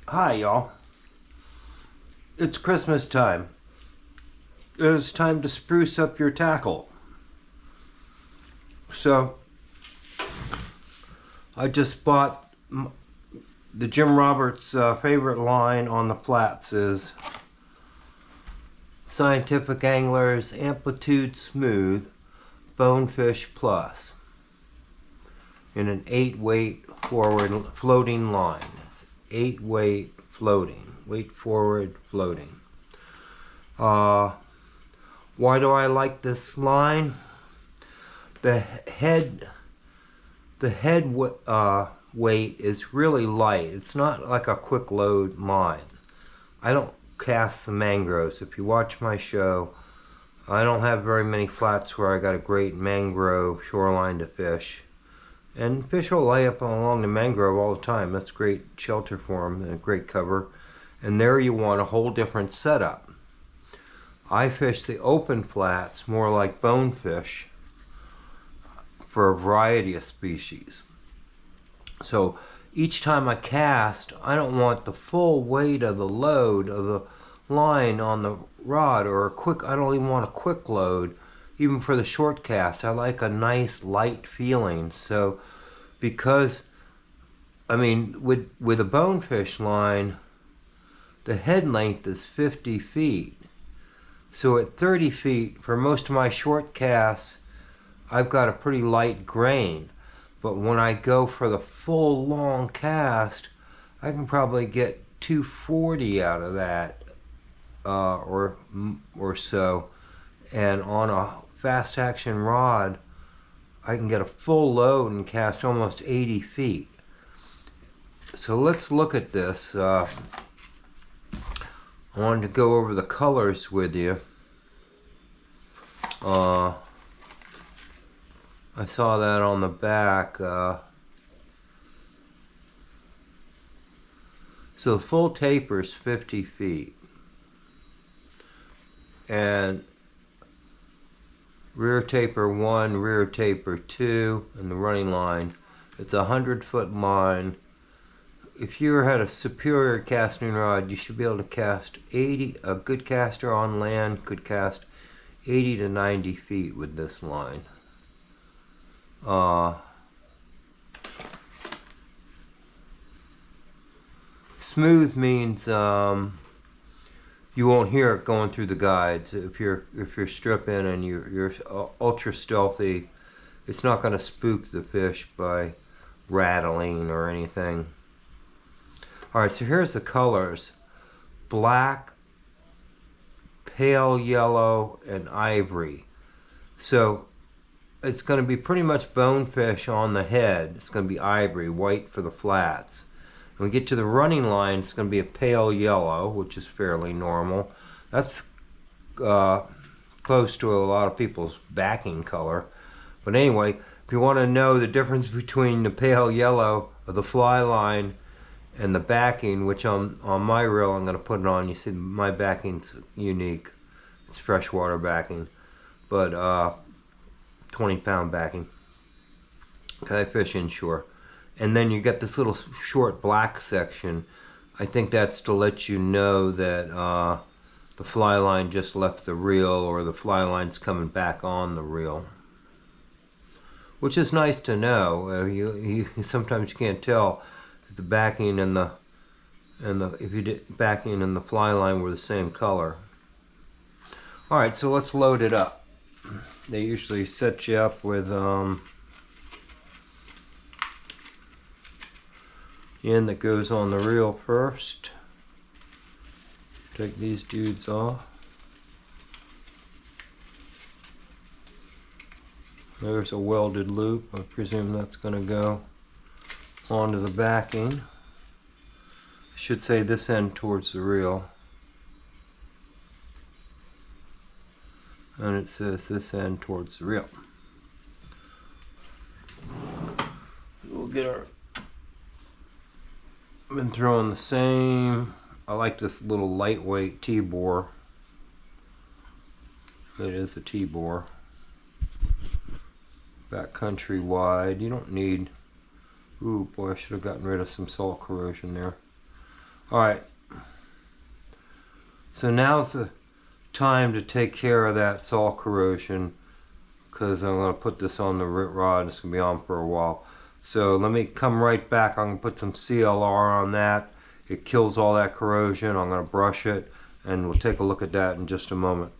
Hi, y'all. It's Christmas time. It's time to spruce up your tackle. So, I just bought the Jim Roberts favorite line on the flats is Scientific Anglers Amplitude Smooth Bonefish Plus in an 8-weight forward floating line. 8-weight floating. Weight forward floating. Why do I like this line? The head weight is really light. It's not like a quick load line. I don't cast the mangroves. If you watch my show, I don't have very many flats where I got a great mangrove shoreline to fish. And fish will lay up along the mangrove all the time. That's great shelter for them and a great cover. And there you want a whole different setup. I fish the open flats more like bonefish for a variety of species. So each time I cast, I don't want the full weight of the load of the line on the rod or I don't even want a quick load. Even for the short cast, I like a nice light feeling. So because, with a bonefish line, the head length is 50 feet. So at 30 feet, for most of my short casts, I've got a pretty light grain. But when I go for the full long cast, I can probably get 240 out of that or so. And on a fast action rod, I can get a full load and cast almost 80 feet. So let's look at this. I wanted to go over the colors with you. I saw that on the back. So the full taper is 50 feet. And rear taper 1, rear taper 2, and the running line. It's a 100-foot line. If you had a superior casting rod, you should be able to cast 80. A good caster on land could cast 80 to 90 feet with this line. Smooth means you won't hear it going through the guides. If you're stripping and you're ultra stealthy, it's not going to spook the fish by rattling or anything. Alright, so here's the colors. Black, pale yellow, and ivory. So it's going to be pretty much bonefish on the head. It's going to be ivory, white for the flats. When we get to the running line, it's going to be a pale yellow, which is fairly normal. That's close to a lot of people's backing color. But anyway, if you want to know the difference between the pale yellow of the fly line and the backing, which on my reel I'm going to put it on, you see my backing's unique. It's freshwater backing, but 20-pound backing. I fish inshore. And then you get this little short black section. I think that's to let you know that the fly line just left the reel or the fly line's coming back on the reel. Which is nice to know. You sometimes you can't tell if the backing and the backing and the fly line were the same color. All right, so let's load it up. They usually set you up with end that goes on the reel first. Take these dudes off. There's a welded loop. I presume that's going to go onto the backing. I should say this end towards the reel. And it says this end towards the reel. We'll get our... I've been throwing the same. I like this little lightweight T-bore. It is a T-bore. Backcountry wide. You don't need... Ooh, boy, I should have gotten rid of some salt corrosion there. Alright, so now's the time to take care of that salt corrosion, because I'm going to put this on the rod. It's going to be on for a while. So let me come right back. I'm going to put some CLR on that. It kills all that corrosion. I'm going to brush it, and we'll take a look at that in just a moment.